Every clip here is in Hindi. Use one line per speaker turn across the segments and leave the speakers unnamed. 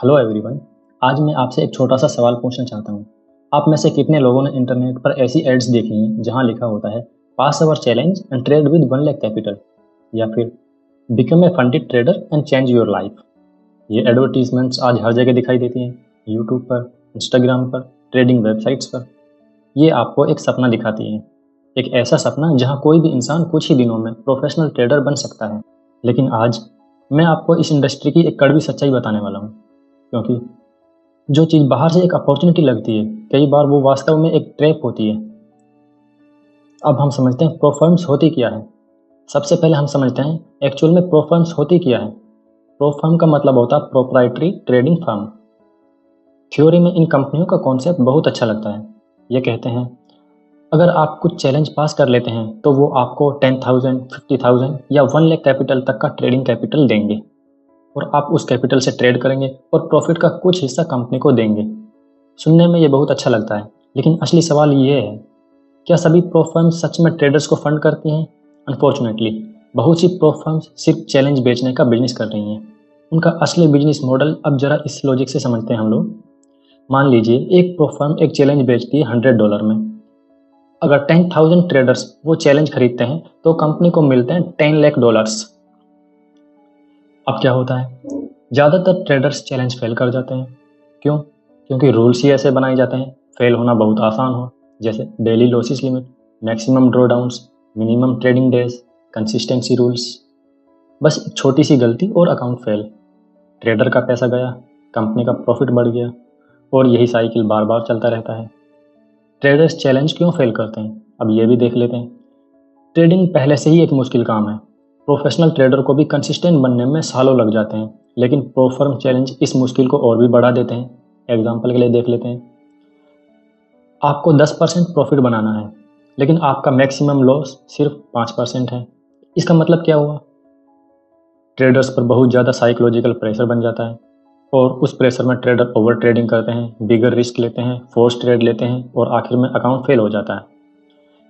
Hello everyone. आज मैं आपसे एक छोटा सा सवाल पूछना चाहता हूँ। आप में से कितने लोगों ने इंटरनेट पर ऐसी एड्स देखी हैं जहाँ लिखा होता है pass our challenge and trade with 1 lakh capital, या फिर become a funded trader and change your life. ये एडवर्टीजमेंट्स आज हर जगह दिखाई देती हैं, यूट्यूब पर, इंस्टाग्राम पर, ट्रेडिंग वेबसाइट्स पर। ये आपको एक सपना दिखाती हैं, एक ऐसा सपना जहाँ कोई भी इंसान कुछ ही दिनों में प्रोफेशनल ट्रेडर बन सकता है। लेकिन आज मैं आपको इस इंडस्ट्री की एक कड़वी सच्चाई बताने वाला हूँ, क्योंकि जो चीज़ बाहर से एक अपॉर्चुनिटी लगती है, कई बार वो वास्तव में एक ट्रैप होती है। अब हम समझते हैं प्रो फर्म्स होती क्या है। सबसे पहले हम समझते हैं एक्चुअल में प्रो फर्म्स होती क्या है। प्रो फर्म का मतलब होता है प्रोप्राइटरी ट्रेडिंग फर्म। थ्योरी में इन कंपनियों का कॉन्सेप्ट बहुत अच्छा लगता है। ये कहते हैं अगर आप कुछ चैलेंज पास कर लेते हैं तो वो आपको 10,000, 50,000 या 1 लाख कैपिटल तक का ट्रेडिंग कैपिटल देंगे, और आप उस कैपिटल से ट्रेड करेंगे और प्रॉफिट का कुछ हिस्सा कंपनी को देंगे। सुनने में ये बहुत अच्छा लगता है, लेकिन असली सवाल ये है, क्या सभी प्रो फर्म्स सच में ट्रेडर्स को फंड करती हैं? अनफॉर्चुनेटली बहुत सी प्रो फर्म्स सिर्फ चैलेंज बेचने का बिजनेस कर रही हैं। उनका असली बिजनेस मॉडल अब जरा इस लॉजिक से समझते हैं हम लोग। मान लीजिए एक प्रो फर्म एक चैलेंज बेचती है $100 में। अगर 10,000 ट्रेडर्स वो चैलेंज खरीदते हैं तो कंपनी को मिलते हैं $10 लाख। अब क्या होता है, ज़्यादातर ट्रेडर्स चैलेंज फेल कर जाते हैं। क्यों? क्योंकि रूल्स ही ऐसे बनाए जाते हैं फेल होना बहुत आसान हो, जैसे daily losses limit, maximum draw downs, minimum trading days, consistency rules. बस एक छोटी सी गलती और अकाउंट फेल, ट्रेडर का पैसा गया, कंपनी का प्रॉफिट बढ़ गया, और यही साइकिल बार बार चलता रहता है। ट्रेडर्स चैलेंज क्यों फेल करते हैं, अब ये भी देख लेते हैं। ट्रेडिंग पहले से ही एक मुश्किल काम है। प्रोफेशनल ट्रेडर को भी कंसिस्टेंट बनने में सालों लग जाते हैं, लेकिन प्रो फर्म चैलेंज इस मुश्किल को और भी बढ़ा देते हैं। एग्जाम्पल के लिए देख लेते हैं। आपको 10% प्रॉफिट बनाना है, लेकिन आपका मैक्सिमम लॉस सिर्फ 5% है। इसका मतलब क्या हुआ? ट्रेडर्स पर बहुत ज़्यादा साइकोलॉजिकल प्रेशर बन जाता है, और उस प्रेशर में ट्रेडर ओवर ट्रेडिंग करते हैं, बिगर रिस्क लेते हैं, फोर्स ट्रेड लेते हैं, और आखिर में अकाउंट फेल हो जाता है।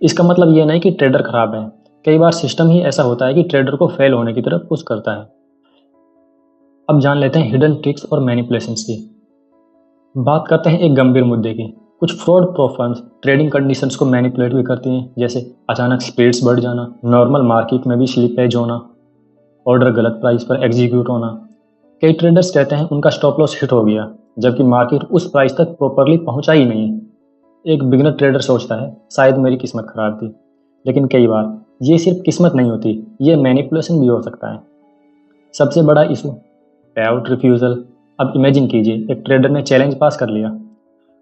इसका मतलब ये नहीं कि ट्रेडर खराब है, कई बार सिस्टम ही ऐसा होता है कि ट्रेडर को फेल होने की तरफ पुश करता है। अब जान लेते हैं हिडन ट्रिक्स और मैनिपुलेशंस की। बात करते हैं एक गंभीर मुद्दे की। कुछ fraud pro firms trading conditions को मैनिपुलेट भी करती हैं, जैसे अचानक स्पीड्स बढ़ जाना, नॉर्मल मार्केट में भी स्लिपेज होना, ऑर्डर गलत प्राइस पर एग्जीक्यूट होना। कई ट्रेडर्स कहते हैं उनका स्टॉप लॉस हिट हो गया, जबकि मार्केट उस प्राइस तक प्रॉपरली पहुंचा ही नहीं। एक बिगिनर ट्रेडर सोचता है शायद मेरी किस्मत खराब थी, लेकिन कई बार ये सिर्फ किस्मत नहीं होती, ये मैनिपुलेशन भी हो सकता है। सबसे बड़ा इशू पे आउट रिफ्यूज़ल। अब इमेजिन कीजिए एक ट्रेडर ने चैलेंज पास कर लिया,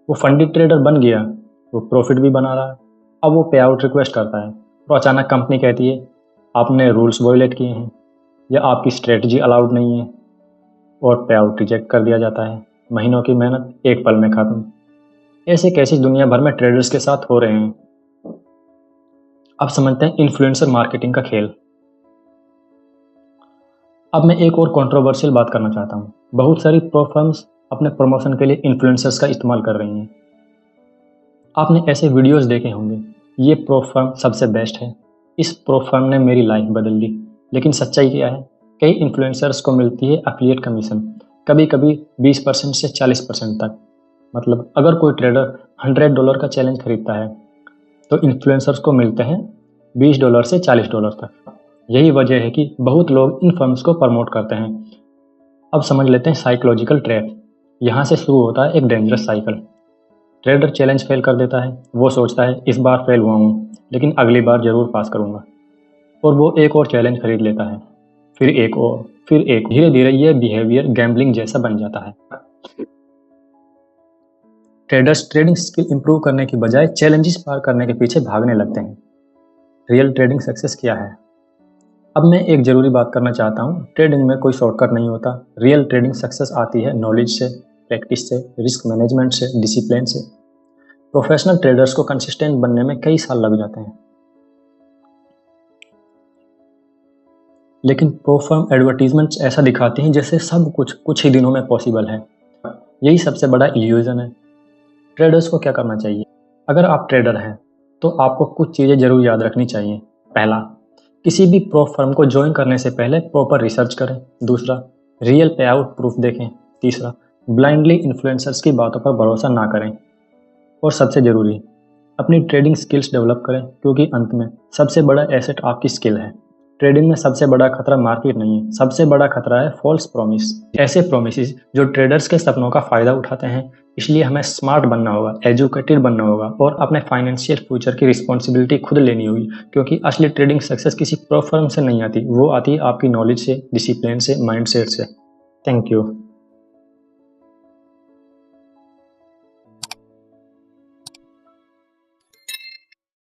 वो फंडेड ट्रेडर बन गया, वो प्रॉफिट भी बना रहा है। अब वो पे आउट रिक्वेस्ट करता है, तो अचानक कंपनी कहती है आपने रूल्स वायलेट किए हैं या आपकी स्ट्रेटजी अलाउड नहीं है, और पे आउट रिजेक्ट कर दिया जाता है। महीनों की मेहनत एक पल में खत्म। ऐसे केसेस दुनिया भर में ट्रेडर्स के साथ हो रहे हैं। अब समझते हैं इन्फ्लुएंसर मार्केटिंग का खेल। अब मैं एक और कंट्रोवर्शियल बात करना चाहता हूँ। बहुत सारी प्रो फर्म्स अपने प्रमोशन के लिए इन्फ्लुएंसर्स का इस्तेमाल कर रही हैं। आपने ऐसे वीडियोस देखे होंगे, ये प्रो फर्म सबसे बेस्ट है, इस प्रो फर्म ने मेरी लाइफ बदल दी। लेकिन सच्चाई क्या है? कई इन्फ्लुएंसर्स को मिलती है एफिलिएट कमीशन, कभी कभी 20% से 40% तक। मतलब अगर कोई ट्रेडर $100 का चैलेंज खरीदता है तो इन्फ्लुएंसर्स को मिलते हैं $20 से $40 तक। यही वजह है कि बहुत लोग इन फर्म्स को प्रमोट करते हैं। अब समझ लेते हैं साइकोलॉजिकल ट्रैप। यहाँ से शुरू होता है एक dangerous cycle. Trader challenge fail कर देता है, वो सोचता है इस बार फेल हुआ हूँ, लेकिन अगली बार जरूर पास करूँगा, और वो एक और चैलेंज खरीद लेता है, फिर एक और, फिर एक। धीरे धीरे ये बिहेवियर गैम्बलिंग जैसा बन जाता है। ट्रेडर्स ट्रेडिंग स्किल इंप्रूव करने की बजाय चैलेंजेस पार करने के पीछे भागने लगते हैं। रियल ट्रेडिंग सक्सेस क्या है? अब मैं एक ज़रूरी बात करना चाहता हूँ, ट्रेडिंग में कोई शॉर्टकट नहीं होता। रियल ट्रेडिंग सक्सेस आती है नॉलेज से, प्रैक्टिस से, रिस्क मैनेजमेंट से, डिसिप्लिन से। प्रोफेशनल ट्रेडर्स को कंसिस्टेंट बनने में कई साल लग जाते हैं, लेकिन प्रो फर्म एडवर्टीजमेंट्स ऐसा दिखाती हैं जैसे सब कुछ कुछ ही दिनों में पॉसिबल है। यही सबसे बड़ा इल्यूजन है। ट्रेडर्स को क्या करना चाहिए? अगर आप ट्रेडर हैं तो आपको कुछ चीज़ें जरूर याद रखनी चाहिए। पहला, किसी भी प्रो फर्म को ज्वाइन करने से पहले प्रॉपर रिसर्च करें। दूसरा, रियल पे आउट प्रूफ देखें। तीसरा, ब्लाइंडली इन्फ्लुएंसर्स की बातों पर भरोसा ना करें। और सबसे ज़रूरी, अपनी ट्रेडिंग स्किल्स डेवलप करें, क्योंकि अंत में सबसे बड़ा एसेट आपकी स्किल है। ट्रेडिंग में सबसे बड़ा खतरा मार्केट नहीं है, सबसे बड़ा खतरा है फॉल्स प्रॉमिस। ऐसे प्रोमिस जो ट्रेडर्स के सपनों का फ़ायदा उठाते हैं। इसलिए हमें स्मार्ट बनना होगा, एजुकेटेड बनना होगा और अपने फाइनेंशियल फ्यूचर की रिस्पॉन्सिबिलिटी खुद लेनी होगी, क्योंकि असली ट्रेडिंग सक्सेस किसी प्रो फर्म से नहीं आती, वो आती है आपकी नॉलेज से, डिसिप्लिन से, माइंडसेट से। Thank you.